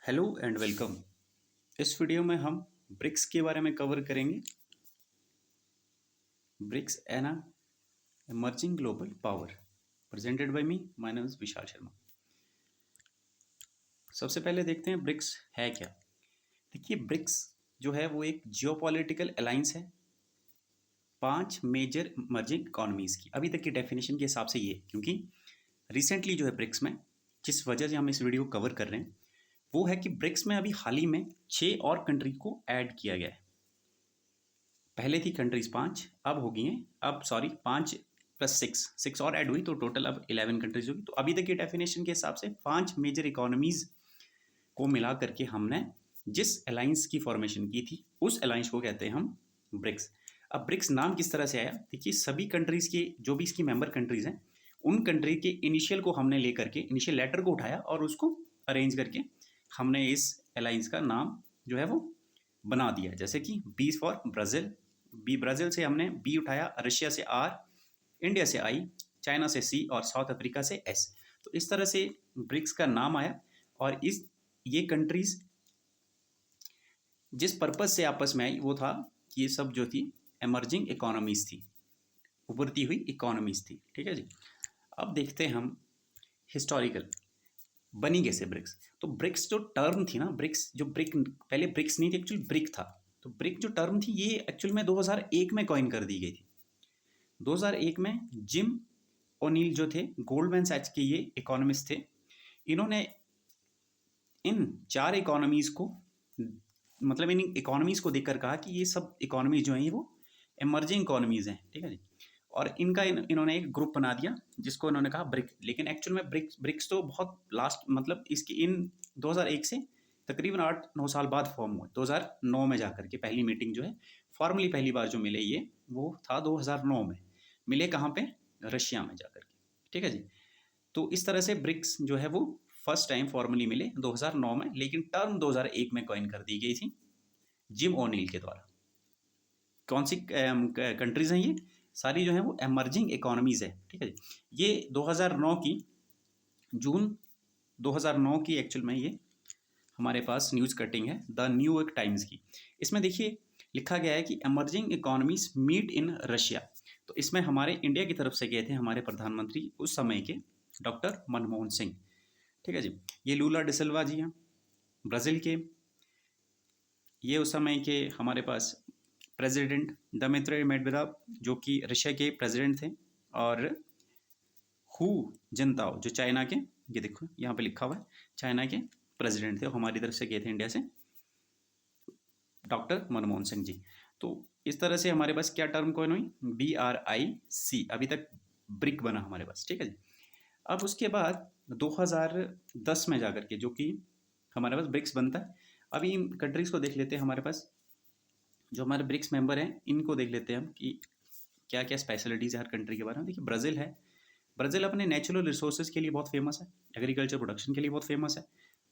Hello and welcome. इस video में हम ब्रिक्स के बारे में कवर करेंगे। BRICS an emerging global power presented by me. My name is Vishal Sharma. सबसे पहले देखते हैं ब्रिक्स है क्या। देखिए, ब्रिक्स जो है वो एक जियोपॉलिटिकल अलायंस है 5 मेजर इमर्जिंग इकोनॉमीज़ की। अभी तक की डेफिनेशन के हिसाब से ये, क्योंकि रिसेंटली जो है ब्रिक्स में जिस वजह से हम इस वीडियो को कवर कर रहे हैं वो है कि ब्रिक्स में अभी हाल ही में 6 और कंट्री को ऐड किया गया है। पहले थी कंट्रीज 5, अब हो गई हैं, अब सॉरी 5 + 6 और ऐड हुई तो टोटल अब 11 कंट्रीज होगी। तो अभी तक की डेफिनेशन के हिसाब से 5 मेजर इकोनॉमीज को मिला करके हमने जिस अलायंस की फॉर्मेशन की थी उस अलायंस को कहते हैं हम ब्रिक्स। अब ब्रिक्स नाम किस तरह से आया, देखिए सभी कंट्रीज के जो भी इसकी मेंबर कंट्रीज हैं उन कंट्री के इनिशियल को हमने लेकर के इनिशियल लेटर को उठाया और उसको अरेंज करके हमने इस अलायंस का नाम जो है वो बना दिया। जैसे कि B for Brazil, B Brazil से हमने बी उठाया, रशिया से आर, इंडिया से आई, चाइना से सी और साउथ अफ्रीका से एस। तो इस तरह से ब्रिक्स का नाम आया। और ये कंट्रीज जिस पर्पज से आपस में आई वो था कि ये सब जो थी एमर्जिंग इकोनॉमीज थी, उभरती हुई इकोनॉमीज थी। ठीक है जी। अब देखते हैं हम हिस्टोरिकल बनी कैसे ब्रिक्स। तो ब्रिक्स जो टर्म थी ना, ब्रिक्स जो पहले ब्रिक्स नहीं थी, एक्चुअली ब्रिक था। तो ब्रिक जो टर्म थी ये एक्चुअल में 2001 में कॉइन कर दी गई थी। 2001 में जिम ओनील जो थे गोल्डमैन सैच्स के ये इकोनॉमिस्ट थे, इन्होंने इन 4 इकोनॉमीज को मतलब इन इकोनॉमीज को देखकर कहा कि ये सब इकोनॉमीज जो हैं वो एमर्जिंग इकोनॉमीज हैं। ठीक है जी। और इनका इन्होंने एक ग्रुप बना दिया जिसको इन्होंने कहा ब्रिक। लेकिन एक्चुअल में ब्रिक्स तो बहुत लास्ट मतलब इसकी इन 2001 से तकरीबन 8-9 साल बाद फॉर्म हुआ। 2009 में जाकर के पहली मीटिंग जो है फॉर्मली पहली बार जो मिले ये वो था 2009 में। मिले कहाँ पे? रशिया में जाकर के। ठीक है जी। तो इस तरह से ब्रिक्स जो है वो फर्स्ट टाइम फॉर्मली मिले 2009 में, लेकिन टर्म 2001 में कॉइन कर दी गई थी जिम ओनील के द्वारा। कौन सी कंट्रीज हैं ये? सारी जो है वो एमर्जिंग इकोनॉमीज है। ठीक है जी। ये 2009 की जून 2009 की एक्चुअल में ये हमारे पास न्यूज़ कटिंग है द न्यूयॉर्क टाइम्स की। इसमें देखिए लिखा गया है कि emerging economies meet in Russia. तो इसमें हमारे इंडिया की तरफ से गए थे हमारे प्रधानमंत्री उस समय के डॉक्टर मनमोहन सिंह। ठीक है जी। ये लूला डिसिल्वा जी हैं ब्राज़ील के। ये उस समय के हमारे पास प्रेसिडेंट दमित्र मेडवेदेव जो कि रशिया के प्रेसिडेंट थे, और हु जिनताओ जो चाइना के, ये देखो यहाँ पे लिखा हुआ है, चाइना के प्रेसिडेंट थे। हमारी तरफ से गए थे इंडिया से डॉक्टर मनमोहन सिंह जी। तो इस तरह से हमारे पास क्या टर्म कॉइन हुई? BRIC। अभी तक ब्रिक बना हमारे पास। ठीक है जी। अब उसके बाद 2010 में जाकर के जो कि हमारे पास ब्रिक्स बनता है। अभी इन कंट्रीज़ को देख लेते हैं। हमारे पास जो हमारे ब्रिक्स मेंबर हैं इनको देख लेते हैं हम कि क्या क्या स्पेशलिटीज़ है हर कंट्री के बारे में। देखिए ब्राज़ील है। ब्राज़ील अपने नेचुरल रिसोर्सेज के लिए बहुत फेमस है, एग्रीकल्चर प्रोडक्शन के लिए बहुत फेमस है।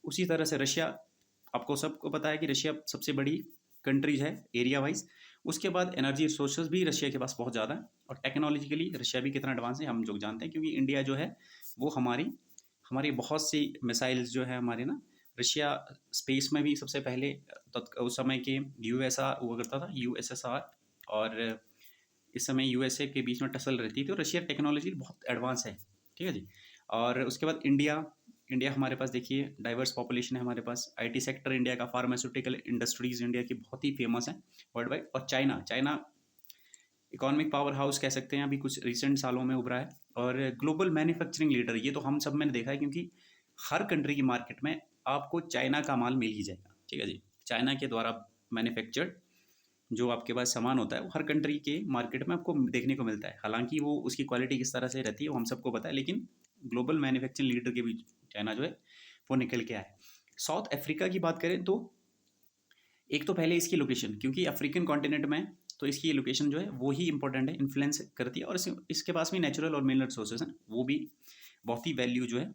उसी तरह से रशिया, आपको सबको पता है कि रशिया सबसे बड़ी कंट्रीज है एरिया वाइज। उसके बाद एनर्जी रिसोर्सेज भी रशिया के पास बहुत ज़्यादा है, और टेक्नोलॉजिकली रशिया भी कितना एडवांस है हम लोग जानते हैं, क्योंकि इंडिया जो है वो हमारी हमारी बहुत सी मिसाइल्स जो है हमारे ना, रशिया स्पेस में भी सबसे पहले उस समय के USR हुआ करता था, USSR, और इस समय USA के बीच में टसल रहती थी। तो रशिया टेक्नोलॉजी बहुत एडवांस है। ठीक है जी। और उसके बाद इंडिया हमारे पास देखिए डाइवर्स पॉपुलेशन है हमारे पास। IT सेक्टर इंडिया का, फार्मास्यूटिकल इंडस्ट्रीज इंडिया की बहुत ही फेमस है वर्ल्ड वाइड। और चाइना इकोनॉमिक पावर हाउस कह सकते हैं, अभी कुछ रिसेंट सालों में उभरा है। और ग्लोबल मैन्युफैक्चरिंग लीडर, ये तो हम सब में देखा है, क्योंकि हर कंट्री की मार्केट में आपको चाइना का माल मिल ही जाएगा। ठीक है जी। चाइना के द्वारा मैन्युफैक्चर्ड जो आपके पास सामान होता है वो हर कंट्री के मार्केट में आपको देखने को मिलता है। हालांकि वो उसकी क्वालिटी किस तरह से रहती है वो हम सबको पता है, लेकिन ग्लोबल मैन्युफैक्चरिंग लीडर के बीच चाइना जो है वो निकल के आया है। साउथ अफ्रीका की बात करें तो एक तो पहले इसकी लोकेशन, क्योंकि अफ्रीकन कॉन्टिनेंट में तो इसकी लोकेशन जो है वो ही इंपॉर्टेंट है, इन्फ्लुएंस करती है। और इसके पास भी नेचुरल और मिनरल रिसोर्सेज हैं, वो भी बहुत ही वैल्यू जो है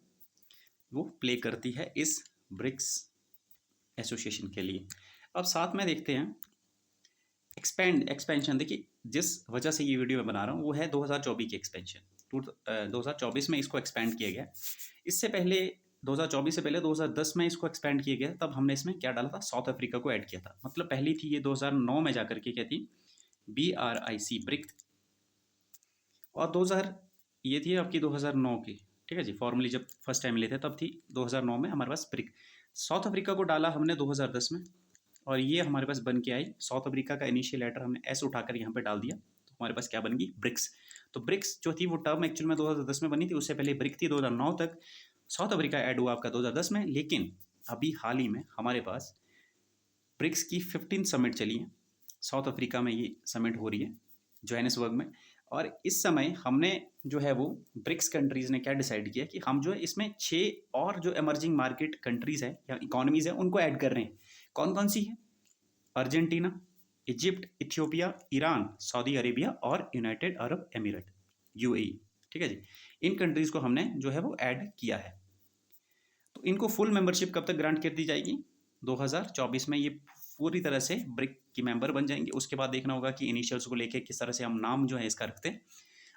वो प्ले करती है इस ब्रिक्स एसोसिएशन के लिए। अब साथ में देखते हैं एक्सपेंशन। देखिए जिस वजह से ये वीडियो मैं बना रहा हूँ वो है 2024 की एक्सपेंशन। 2024 में इसको एक्सपेंड किया गया। इससे पहले 2024 से पहले 2010 में इसको एक्सपेंड किया गया, तब हमने इसमें क्या डाला था, साउथ अफ्रीका को ऐड किया था। मतलब पहली थी ये 2009 में जाकर के क्या थी, BRIC ब्रिक, और 2000 ये थी आपकी 2009 की, ठीक है जी, फॉर्मली जब फर्स्ट टाइम लिए थे तब थी 2009 में हमारे पास ब्रिक। साउथ अफ्रीका को डाला हमने 2010 में, और ये हमारे पास बन के आई, साउथ अफ्रीका का इनिशियल लेटर हमने एस उठाकर यहाँ पे डाल दिया, तो हमारे पास क्या बन गई, ब्रिक्स। तो ब्रिक्स जो थी वो टर्म एक्चुअल में 2010 में बनी थी, उससे पहले ब्रिक थी 2009 तक, साउथ अफ्रीका ऐड हुआ आपका 2010 में। लेकिन अभी हाल ही में हमारे पास ब्रिक्स की 15 समिट चली है, साउथ अफ्रीका में ये समिट हो रही है जोहानिसबर्ग में। और इस समय हमने जो है वो ब्रिक्स कंट्रीज़ ने क्या डिसाइड किया कि हम जो है इसमें 6 और जो एमर्जिंग मार्केट कंट्रीज़ है या इकोनॉमीज़ है उनको ऐड कर रहे हैं। कौन कौन सी है, Argentina, Egypt, Ethiopia, Iran, Saudi Arabia और यूनाइटेड अरब एमिरेट, UAE, ठीक है जी। इन कंट्रीज़ को हमने जो है वो ऐड किया है। तो इनको फुल मेंबरशिप कब तक ग्रांट कर दी जाएगी, 2024 में ये पूरी तरह से ब्रिक की मेंबर बन जाएंगे। उसके बाद देखना होगा कि इनिशियल्स को लेकर किस तरह से हम नाम जो है इसका रखते हैं।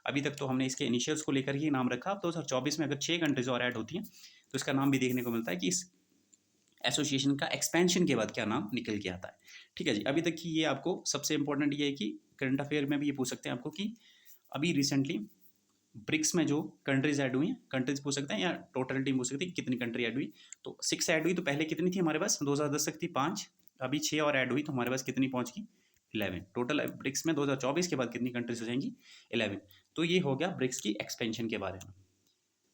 अभी तक तो हमने इसके इनिशियल्स को लेकर ही नाम रखा। अब 2024 में अगर 6 कंट्रीज और ऐड होती हैं तो इसका नाम भी देखने को मिलता है कि इस एसोसिएशन का एक्सपेंशन के बाद क्या नाम निकल के आता है, ठीक है जी। अभी तक की ये आपको सबसे इंपॉर्टेंट ये है कि करंट अफेयर में भी ये पूछ सकते हैं आपको कि अभी रिसेंटली ब्रिक्स में जो कंट्रीज ऐड हुई हैं, कंट्रीज पूछ सकते हैं या टोटल टीम पूछ सकती है कितनी कंट्री ऐड हुई। तो 6 ऐड हुई, तो पहले कितनी थी हमारे पास, 2010 तक थी 5, अभी 6 और ऐड हुई तो हमारे पास कितनी पहुंच गई, 11 टोटल। ब्रिक्स में 2024 के बाद कितनी कंट्रीज हो जाएंगी, 11। तो ये हो गया ब्रिक्स की एक्सपेंशन के बारे में।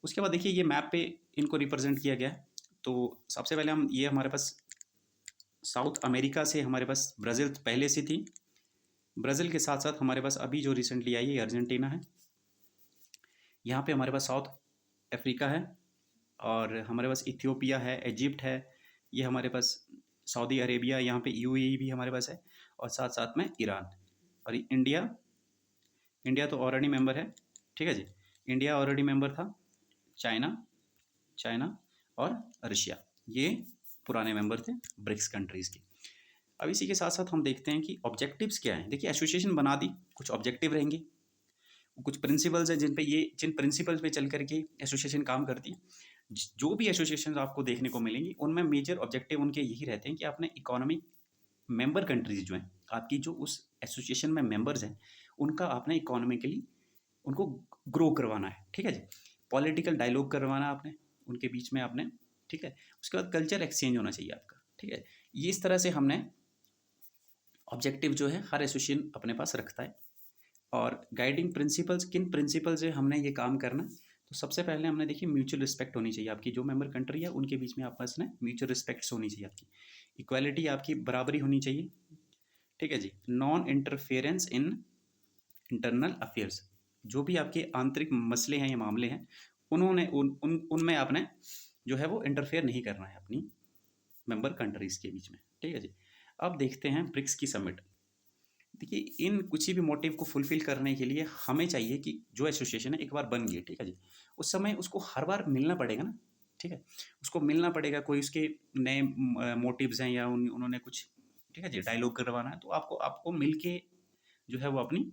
उसके बाद देखिए ये मैप पे इनको रिप्रेजेंट किया गया है। तो सबसे पहले हम ये हमारे पास साउथ अमेरिका से हमारे पास ब्राज़ील पहले से थी, ब्राज़ील के साथ साथ हमारे पास अभी जो रिसेंटली आई है अर्जेंटीना है। यहाँ पे हमारे पास साउथ अफ्रीका है, और हमारे पास इथियोपिया है, इजिप्ट है, ये हमारे पास सऊदी अरेबिया, यहाँ पे UAE भी हमारे पास है, और साथ साथ में ईरान। और इंडिया, इंडिया तो ऑलरेडी मेंबर है, ठीक है जी, इंडिया ऑलरेडी मेंबर था। चाइना, चाइना और रशिया, ये पुराने मेंबर थे ब्रिक्स कंट्रीज़ के। अब इसी के साथ साथ हम देखते हैं कि ऑब्जेक्टिव्स क्या हैं। देखिए एसोसिएशन बना दी, कुछ ऑब्जेक्टिव रहेंगे, कुछ प्रिंसिपल्स हैं जिन प्रिंसिपल्स पे चल करके एसोसिएशन काम करती है। जो भी एसोसिएशन आपको देखने को मिलेंगी उनमें मेजर ऑब्जेक्टिव उनके यही रहते हैं कि आपने इकोनॉमिक मेंबर कंट्रीज जो हैं आपकी, जो उस एसोसिएशन में मेंबर्स हैं, उनका आपने इकोनॉमिकली उनको ग्रो करवाना है, ठीक है जी। पॉलिटिकल डायलॉग करवाना आपने उनके बीच में आपने, ठीक है। उसके बाद कल्चर एक्सचेंज होना चाहिए आपका, ठीक है। ये इस तरह से हमने ऑब्जेक्टिव जो है हर एसोसिएशन अपने पास रखता है। और गाइडिंग प्रिंसिपल्स, किन प्रिंसिपल से हमने ये काम करना है, तो सबसे पहले हमने देखिए म्यूचुअल रिस्पेक्ट होनी चाहिए आपकी, जो मेंबर कंट्री है उनके बीच में आपस में म्यूचुअल रिस्पेक्ट्स होनी चाहिए आपकी, इक्वालिटी आपकी बराबरी होनी चाहिए, ठीक है जी। Non interference in internal affairs, जो भी आपके आंतरिक मसले हैं या मामले हैं उन्होंने उनमें आपने जो है वो इंटरफेयर नहीं करना है अपनी मेंबर कंट्रीज़ के बीच में, ठीक है जी। अब देखते हैं ब्रिक्स की समिट। देखिए इन किसी भी मोटिव को फुलफिल करने के लिए हमें चाहिए कि जो एसोसिएशन है एक बार बन गई, ठीक है जी, उस समय उसको हर बार मिलना पड़ेगा ना, ठीक है। उसको मिलना पड़ेगा, कोई उसके नए मोटिव्स हैं या उन्होंने कुछ, ठीक है जी, डायलॉग करवाना है, तो आपको आपको मिल के जो है वो अपनी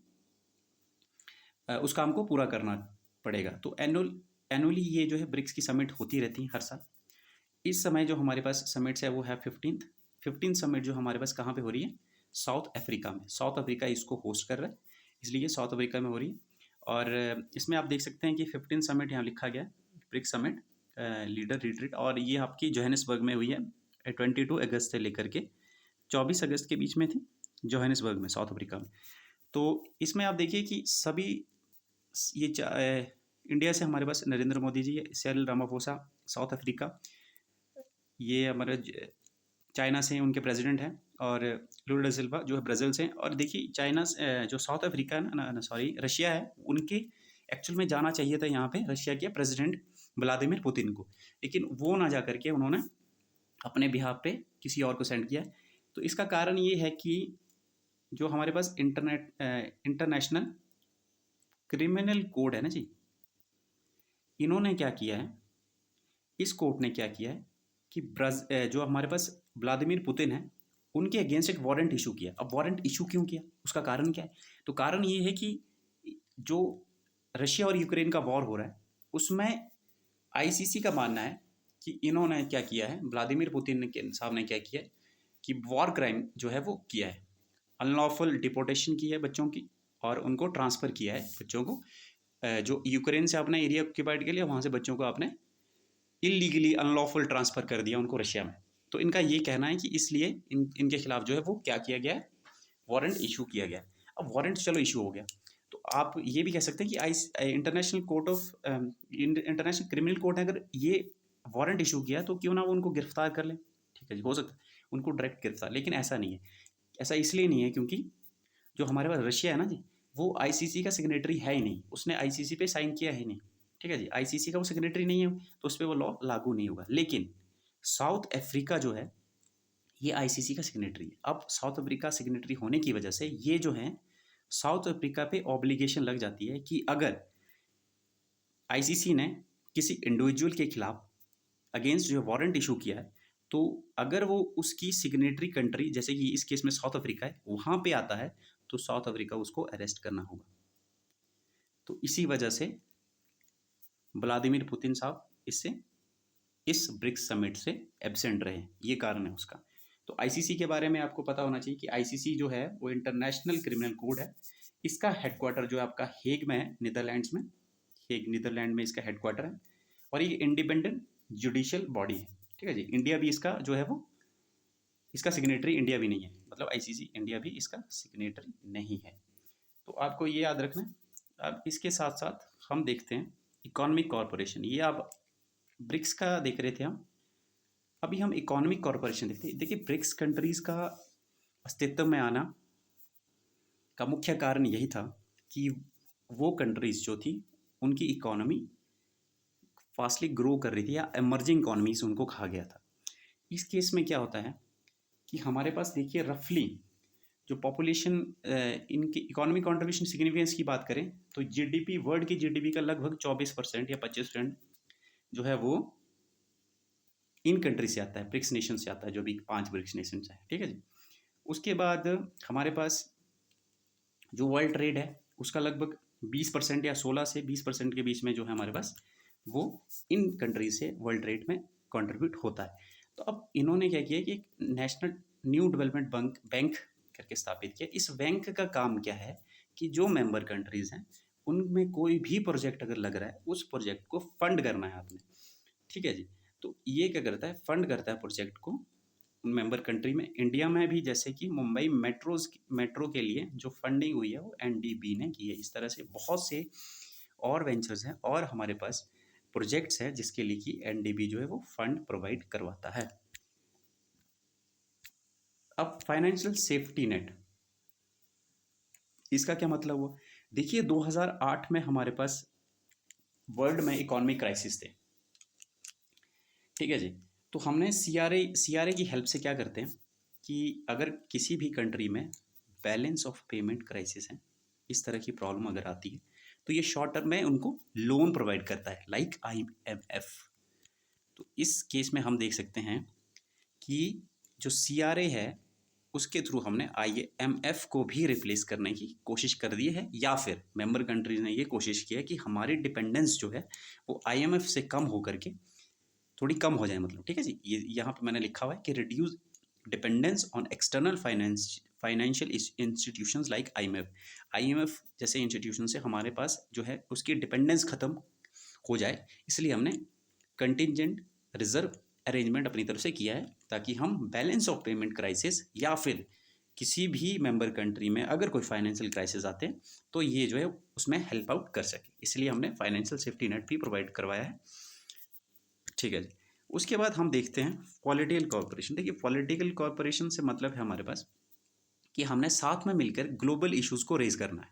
उस काम को पूरा करना पड़ेगा। तो एनुअली ये जो है ब्रिक्स की समिट होती रहती है हर साल। इस समय जो हमारे पास समिट्स है वो है 15th समिट जो हमारे पास कहाँ पे हो रही है, साउथ अफ्रीका में। साउथ अफ्रीका इसको होस्ट कर रहा है, इसलिए साउथ अफ्रीका में हो रही है। और इसमें आप देख सकते हैं कि 15 समिट यहाँ लिखा गया है, ब्रिक्स समिट लीडर रिट्रीट, और ये आपकी जोहानिसबर्ग में हुई है 22 अगस्त से लेकर के 24 अगस्त के बीच में थी, जोहानिसबर्ग में, साउथ अफ्रीका में। तो इसमें आप देखिए कि सभी ये इंडिया से हमारे पास Narendra Modi ji, Cyril Ramaphosa, south Africa, ये हमारे चाइना से उनके प्रेसिडेंट हैं, और लुला दा सिल्वा जो है ब्राज़ील से। और देखिए चाइना जो साउथ अफ्रीका ना सॉरी रशिया है, उनके एक्चुअल में जाना चाहिए था यहाँ पे रशिया के प्रेसिडेंट व्लादिमीर पुतिन को, लेकिन वो ना जा करके उन्होंने अपने बिहाफ पे किसी और को सेंड किया। तो इसका कारण ये है कि जो हमारे पास इंटरनेशनल क्रिमिनल कोड है ना जी, इन्होंने क्या किया है, इस कोर्ट ने क्या किया है कि जो हमारे पास व्लादिमीर पुतिन है उनके अगेंस्ट एक वारंट इशू किया। अब वारंट इशू क्यों किया, उसका कारण क्या है, तो कारण ये है कि जो रशिया और यूक्रेन का वॉर हो रहा है उसमें ICC का मानना है कि इन्होंने क्या किया है, व्लादिमीर पुतिन के साहब ने क्या किया है कि वॉर क्राइम जो है वो किया है, अनलॉफुल डिपोर्टेशन की है बच्चों की, और उनको ट्रांसफ़र किया है बच्चों को, जो यूक्रेन से अपना एरिया ऑक्यूपाइड के लिए, वहाँ से बच्चों को आपने इलीगली अनलॉफुल ट्रांसफ़र कर दिया उनको रशिया में। तो इनका ये कहना है कि इसलिए इनके खिलाफ जो है वो क्या किया गया है, वारंट इशू किया गया। अब वारंट चलो इशू हो गया, तो आप ये भी कह सकते हैं कि international court of international criminal court ने अगर ये वारंट इशू किया तो क्यों ना वो उनको गिरफ्तार कर ले। ठीक है जी, हो सकता है उनको डायरेक्ट गिरफ्तार, लेकिन ऐसा नहीं है। ऐसा इसलिए नहीं है क्योंकि जो हमारे पास रशिया है ना जी, वो आईसीसी का सिग्नेटरी है ही नहीं, उसने आईसीसी पे साइन किया ही नहीं। ठीक है जी, आईसीसी का वो सिग्नेटरी नहीं है, तो उस पर वो लॉ लागू नहीं होगा। लेकिन साउथ अफ्रीका जो है ये आईसीसी का सिग्नेटरी है। अब साउथ अफ्रीका सिग्नेटरी होने की वजह से ये जो है साउथ अफ्रीका पे ऑब्लिगेशन लग जाती है कि अगर आईसीसी ने किसी इंडिविजुअल के खिलाफ अगेंस्ट जो वारंट इशू किया है, तो अगर वो उसकी सिग्नेटरी कंट्री, जैसे कि इस केस में साउथ अफ्रीका है, वहाँ पे आता है, तो साउथ अफ्रीका उसको अरेस्ट करना होगा। तो इसी वजह से व्लादिमीर पुतिन साहब इस ब्रिक्स समिट से एब्सेंट रहे, ये कारण है उसका। तो आईसीसी के बारे में आपको पता होना चाहिए कि आईसीसी जो है वो इंटरनेशनल क्रिमिनल कोड है। इसका हेडक्वार्टर जो है आपका हेग में है, नीदरलैंड्स में। हेग नीदरलैंड में इसका हेडक्वार्टर है, और ये इंडिपेंडेंट जुडिशियल बॉडी है। ठीक है जी, इंडिया भी इसका जो है वो इसका सिग्नेटरी इंडिया भी नहीं है, मतलब आईसीसी इंडिया भी इसका सिग्नेटरी नहीं है। तो आपको ये याद रखना है। अब इसके साथ साथ हम देखते हैं इकोनॉमिक कॉरपोरेशन, ये आप ब्रिक्स का देख रहे थे हम, अभी हम इकोनॉमिक कॉरपोरेशन देखते हैं। देखिए ब्रिक्स कंट्रीज़ का अस्तित्व में आना का मुख्य कारण यही था कि वो कंट्रीज़ जो थी उनकी इकोनॉमी फास्टली ग्रो कर रही थी, या एमर्जिंग इकोनॉमीज उनको कहा गया था। इस केस में क्या होता है कि हमारे पास देखिए रफली जो पॉपुलेशन, इनकी इकोनॉमिक कंट्रीब्यूशन सिग्निफिकेंस की बात करें तो जीडीपी, वर्ल्ड की जीडीपी का लगभग 24% या 25% जो है वो इन कंट्री से आता है, ब्रिक्स नेशन से आता है, जो भी 5 ब्रिक्स नेशन है। ठीक है जी। उसके बाद हमारे पास जो वर्ल्ड ट्रेड है उसका लगभग 20% या 16 से 20% के बीच में जो है हमारे पास, वो इन कंट्री से वर्ल्ड ट्रेड में कंट्रीब्यूट होता है। तो अब इन्होंने क्या किया कि नेशनल न्यू डेवलपमेंट बैंक करके स्थापित किया। इस बैंक का काम क्या है कि जो मेंबर कंट्रीज़ हैं उनमें कोई भी प्रोजेक्ट अगर लग रहा है, उस प्रोजेक्ट को फंड करना है आपने। ठीक है जी। तो ये क्या करता है, फंड करता है प्रोजेक्ट को मेंबर कंट्री में। इंडिया में भी जैसे कि मुंबई मेट्रो के लिए जो फंडिंग हुई है वो एनडीबी ने की है। इस तरह से बहुत से और वेंचर्स हैं और हमारे पास प्रोजेक्ट्स हैं जिसके लिए कि एनडीबी जो है वो फंड प्रोवाइड करवाता है। अब फाइनेंशियल सेफ्टी नेट, इसका क्या मतलब हुआ? देखिए 2008 में हमारे पास वर्ल्ड में इकोनॉमिक क्राइसिस थे। ठीक है जी। तो हमने सीआरए की हेल्प से क्या करते हैं कि अगर किसी भी कंट्री में बैलेंस ऑफ पेमेंट क्राइसिस है, इस तरह की प्रॉब्लम अगर आती है, तो ये शॉर्ट टर्म में उनको लोन प्रोवाइड करता है, लाइक आईएमएफ। तो इस केस में हम देख सकते हैं कि जो सीआरए है उसके थ्रू हमने आईएमएफ को भी रिप्लेस करने की कोशिश कर दी है, या फिर मेंबर कंट्रीज ने ये कोशिश की है कि हमारी डिपेंडेंस जो है वो आईएमएफ से कम होकर के थोड़ी कम हो जाए, मतलब। ठीक है जी। ये यहाँ पे मैंने लिखा हुआ है कि reduce dependence on external financial institutions like IMF. IMF जैसे इंस्टीट्यूशन से हमारे पास जो है उसकी डिपेंडेंस खत्म हो जाए, इसलिए हमने कंटिजेंट रिजर्व अरेंजमेंट अपनी तरफ से किया है, ताकि हम बैलेंस ऑफ पेमेंट क्राइसिस या फिर किसी भी मेंबर कंट्री में अगर कोई फाइनेंशियल क्राइसिस आते हैं तो ये जो है उसमें हेल्प आउट कर सके, इसलिए हमने फाइनेंशियल सेफ्टी नेट भी प्रोवाइड करवाया है। ठीक है जी। उसके बाद हम देखते हैं पॉलिटिकल कॉर्पोरेशन। देखिए पॉलिटिकल कॉर्पोरेशन से मतलब है हमारे पास कि हमने साथ में मिलकर ग्लोबल इश्यूज को रेज करना है।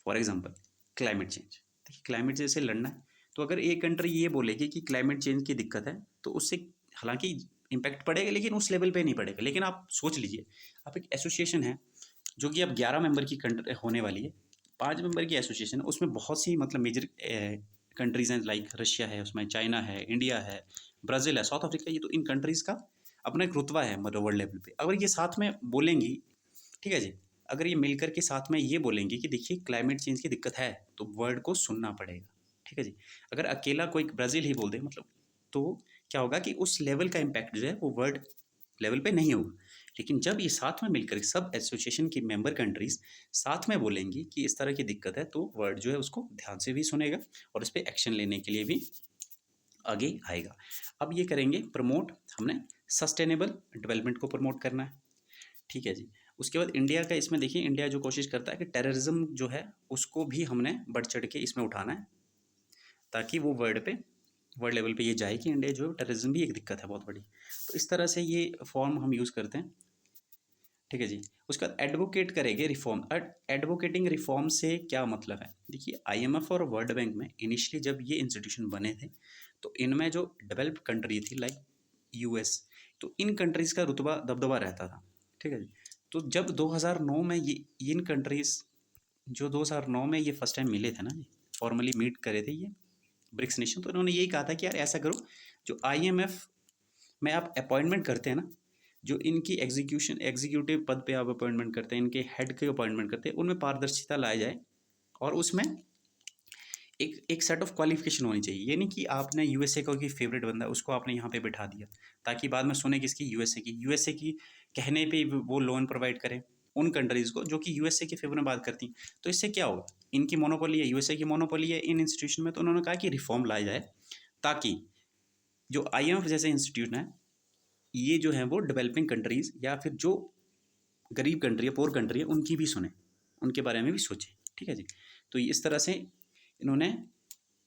For example climate change. देखिए क्लाइमेट चेंज से लड़ना है, तो अगर एक कंट्री ये बोलेगी कि क्लाइमेट चेंज की दिक्कत है, तो उससे हालांकि इम्पैक्ट पड़ेगा लेकिन उस लेवल पे नहीं पड़ेगा। लेकिन आप सोच लीजिए, आप एक एसोसिएशन है जो कि अब 11 मेंबर की कंट्री होने वाली है, 5 मेंबर की एसोसिएशन है, उसमें बहुत सी मतलब मेजर कंट्रीज़ हैं, लाइक रशिया है, उसमें चाइना है, इंडिया है, ब्राज़ील है, साउथ अफ्रीका। ये तो इन कंट्रीज़ का अपना एक रुतबा है मतलब वर्ल्ड लेवल पे। अगर ये साथ में बोलेंगी, ठीक है जी, अगर ये मिलकर के साथ में ये बोलेंगे कि देखिए क्लाइमेट चेंज की दिक्कत है, तो वर्ल्ड को सुनना पड़ेगा। ठीक है जी। अगर अकेला कोई ब्राज़ील ही बोल दे मतलब, तो क्या होगा कि उस लेवल का इम्पैक्ट जो है वो वर्ल्ड लेवल पे नहीं होगा। लेकिन जब ये साथ में मिलकर सब एसोसिएशन की मेंबर कंट्रीज साथ में बोलेंगी कि इस तरह की दिक्कत है, तो वर्ल्ड जो है उसको ध्यान से भी सुनेगा और इस पर एक्शन लेने के लिए भी आगे आएगा। अब ये करेंगे प्रमोट, हमने सस्टेनेबल डेवलपमेंट को प्रमोट करना है, ठीक है जी। उसके बाद इंडिया का इसमें देखिए, इंडिया जो कोशिश करता है कि टेररिज्म जो है उसको भी हमने बढ़ चढ़ के इसमें उठाना है, ताकि वो वर्ल्ड लेवल पे ये जाए कि इंडिया जो है टेररिज्म भी एक दिक्कत है बहुत बड़ी। तो इस तरह से ये फॉर्म हम यूज़ करते हैं, ठीक है जी। उसके बाद एडवोकेट करेंगे रिफॉर्म। एडवोकेटिंग रिफॉर्म से क्या मतलब है, देखिए आईएमएफ और वर्ल्ड बैंक में इनिशियली जब ये इंस्टीट्यूशन बने थे तो इनमें जो डेवलप्ड कंट्री थी लाइक यूएस, तो इन कंट्रीज़ का रुतबा दबदबा रहता था, ठीक है जी। तो जब 2009 में ये इन कंट्रीज़ जो 2009 में ये फर्स्ट टाइम मिले थे ना, ये फॉर्मली मीट करे थे ये ब्रिक्स नेशन, तो इन्होंने यही कहा था कि यार ऐसा करो, जो आईएमएफ में आप अपॉइंटमेंट करते हैं ना, जो इनकी एग्जीक्यूटिव पद पे आप अपॉइंटमेंट करते हैं, इनके हेड के अपॉइंटमेंट करते हैं, उनमें पारदर्शिता लाया जाए और उसमें एक एक सेट ऑफ क्वालिफिकेशन होनी चाहिए। ये नहीं कि आपने यूएसए का कोई फेवरेट बंदा उसको आपने यहाँ पे बिठा दिया ताकि बाद में सुने किसकी, यूएसए की कहने पे वो लोन प्रोवाइड करें उन कंट्रीज़ को जो कि यूएसए के फेवर में बात करती हैं। तो इससे क्या होगा, इनकी मोनोपोली है, यूएसए की मोनोपोली है इन इंस्टीट्यूशन में। तो उन्होंने कहा कि रिफॉर्म लाया जाए ताकि जो आईएमएफ जैसे इंस्टीट्यूशन है ये जो है वो डेवलपिंग कंट्रीज़ या फिर जो गरीब कंट्री है, पुअर कंट्री है, उनकी भी सुने, उनके बारे में भी सोचें, ठीक है जी। तो इस तरह से इन्होंने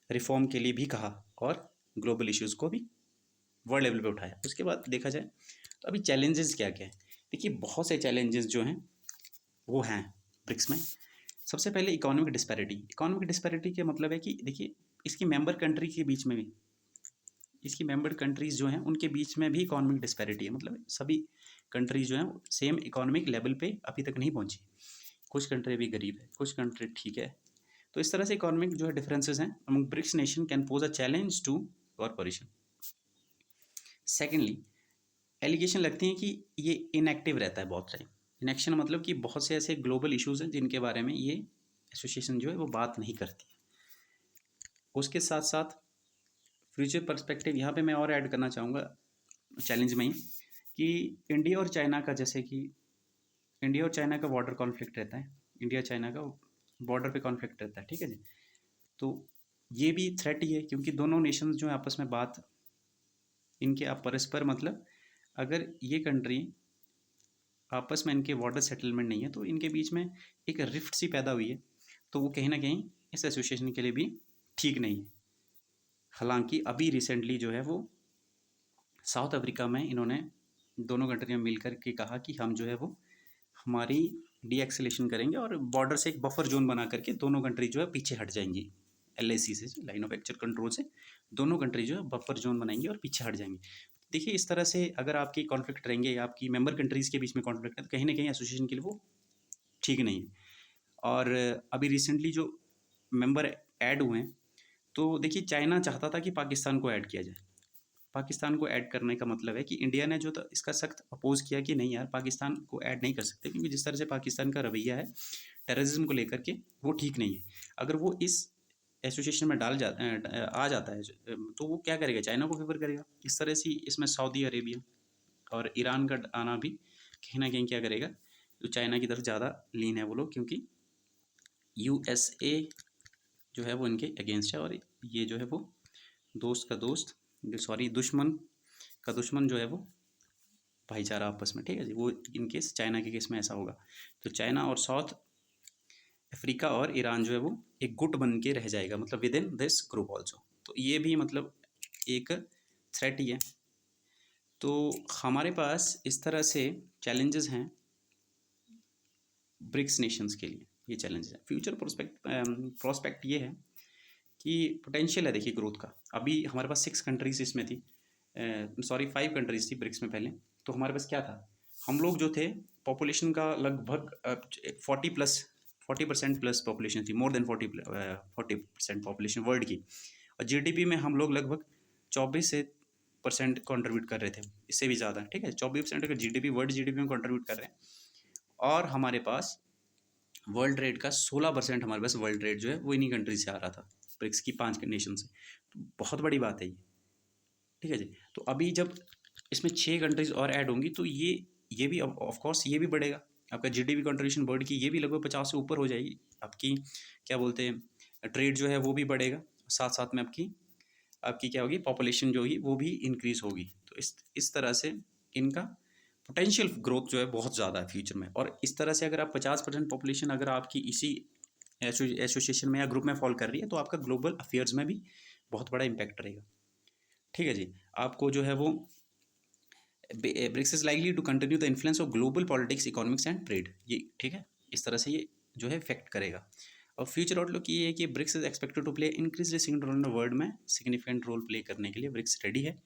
रिफॉर्म के लिए भी कहा और ग्लोबल इश्यूज़ को भी वर्ल्ड लेवल पे उठाया। उसके बाद देखा जाए तो अभी चैलेंजेस क्या क्या है, देखिए बहुत से चैलेंजेस जो हैं वो हैं ब्रिक्स में। सबसे पहले इकोनॉमिक डिस्पैरिटी। इकोनॉमिक डिस्पैरिटी का मतलब है कि देखिए इसकी मेंबर कंट्री के बीच में भी, इसकी मेंबर कंट्रीज़ जो हैं उनके बीच में भी इकोनॉमिक डिस्पैरिटी है, मतलब सभी कंट्रीज जो हैं सेम इकोनॉमिक लेवल पे अभी तक नहीं पहुंची। कुछ कंट्री भी गरीब है, कुछ कंट्री ठीक है। तो इस तरह से इकोनॉमिक जो है डिफरेंसेस हैं among BRICS nation can pose a challenge to corporation. Secondly allegation लगती हैं कि ये इनएक्टिव रहता है बहुत टाइम। इनएक्शन मतलब कि बहुत से ऐसे ग्लोबल इश्यूज़ हैं जिनके बारे में ये एसोसिएशन जो है वो बात नहीं करती। उसके साथ साथ फ्यूचर पर्सपेक्टिव यहाँ पे मैं और ऐड करना चाहूँगा चैलेंज में ही, कि इंडिया और चाइना का, जैसे कि इंडिया और चाइना का बॉर्डर कॉन्फ्लिक्ट रहता है, इंडिया चाइना का बॉर्डर पे कॉन्फ्लिक्ट रहता है, ठीक है जी। तो ये भी थ्रेट ही है क्योंकि दोनों नेशंस जो है आपस में बात इनके आप परस्पर, मतलब अगर ये कंट्री आपस में इनके बॉर्डर सेटलमेंट नहीं है तो इनके बीच में एक रिफ्ट सी पैदा हुई है, तो वो कहीं ना कहीं इस एसोसिएशन के लिए भी ठीक नहीं है। हालांकि अभी रिसेंटली जो है वो साउथ अफ्रीका में इन्होंने दोनों कंट्रियाँ मिलकर के कहा कि हम जो है वो हमारी डी एक्सेलेशन करेंगे और बॉर्डर से एक बफर जोन बना करके दोनों कंट्री जो है पीछे हट जाएंगी, LAC से, लाइन ऑफ एक्चुअल कंट्रोल से दोनों कंट्री जो है बफर जोन बनाएंगे और पीछे हट जाएंगे। देखिए इस तरह से अगर आपकी कॉन्फ्लिक्ट रहेंगे या आपकी मेंबर कंट्रीज़ के बीच में कॉन्फ्लिक्ट है तो कहीं ना कहीं एसोसिएशन के लिए वो ठीक नहीं है। और अभी रिसेंटली जो मेंबर ऐड हुए हैं, तो देखिए चाइना चाहता था कि पाकिस्तान को ऐड किया जाए। पाकिस्तान को ऐड करने का मतलब है कि इंडिया ने जो था इसका सख्त अपोज किया कि नहीं यार पाकिस्तान को ऐड नहीं कर सकते, क्योंकि जिस तरह से पाकिस्तान का रवैया है टेररिज्म को लेकर के वो ठीक नहीं है। अगर वो इस एसोसिएशन में आ जाता है तो वो क्या करेगा, चाइना को फेवर करेगा। इस तरह से इसमें सऊदी अरेबिया और ईरान का आना भी कहीं ना कहीं क्या करेगा, जो चाइना की तरफ ज़्यादा लीन है वो लोग, क्योंकि USA जो है वो इनके अगेंस्ट है और ये जो है वो दोस्त का दोस्त, सॉरी दुश्मन का दुश्मन जो है वो भाईचारा आपस में, ठीक है जी। वो इन केस चाइना के केस में ऐसा होगा तो चाइना और साउथ अफ्रीका और ईरान जो है वो एक गुट बन के रह जाएगा, मतलब with in this group also. तो ये भी मतलब एक थ्रेट ही है। तो हमारे पास इस तरह से चैलेंजेस हैं ब्रिक्स नेशंस के लिए, ये चैलेंजेस हैं। फ्यूचर प्रोस्पेक्ट ये है कि पोटेंशियल है देखिए ग्रोथ का। अभी हमारे पास 6 कंट्रीज इसमें थी, सॉरी 5 कंट्रीज थी ब्रिक्स में पहले। तो हमारे पास क्या था, हम लोग जो थे पॉपुलेशन का लगभग 40% प्लस पॉपुलेशन थी, मोर देन 40% पॉपुलेशन वर्ल्ड की। और GDP में हम लोग लगभग 24% कंट्रीब्यूट कर रहे थे, इससे भी ज़्यादा, ठीक है। 24% का GDP वर्ल्ड GDP में कंट्रीब्यूट कर रहे हैं। और हमारे पास वर्ल्ड ट्रेड का 16% हमारे पास वर्ल्ड ट्रेड जो है वो इन्हीं कंट्री से आ रहा था, ब्रिक्स की 5 नेशन से। तो बहुत बड़ी बात है ये, ठीक है जी। तो अभी जब इसमें 6 कंट्रीज़ और ऐड होंगी तो ये भी ऑफ कोर्स ये भी बढ़ेगा, आपका जीडीपी कंट्रीब्यूशन वर्ल्ड की ये भी लगभग 50 से ऊपर हो जाएगी। आपकी क्या बोलते हैं ट्रेड जो है वो भी बढ़ेगा, साथ-साथ में आपकी आपकी क्या होगी पॉपुलेशन जो होगी वो भी इंक्रीज़ होगी। तो इस तरह से इनका पोटेंशियल ग्रोथ जो है बहुत ज़्यादा है फ्यूचर में। और इस तरह से अगर आप 50% पॉपुलेशन अगर आपकी इसी एसोसिएशन में या ग्रुप में फॉल कर रही है तो आपका ग्लोबल अफेयर्स में भी बहुत बड़ा इम्पैक्ट रहेगा। ठीक है जी। आपको जो है वो BRICS is likely to continue the influence of global politics economics and trade, ये ठीक है, इस तरह से ये जो है इफेक्ट करेगा। और फ्यूचर आउटलुक ये है कि BRICS is expected to play increase significant role in the world में, सिग्निफिकेंट रोल प्ले करने के लिए ब्रिक्स रेडी है।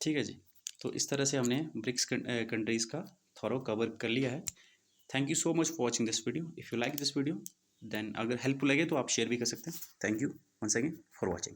ठीक है जी। तो इस तरह से हमने ब्रिक्स कंट्रीज़ का थॉरो कवर कर लिया है। Thank you so much for watching this video. If you like this video then अगर हेल्पफुल लगे तो आप शेयर भी कर सकते हैं। Thank you once again for watching.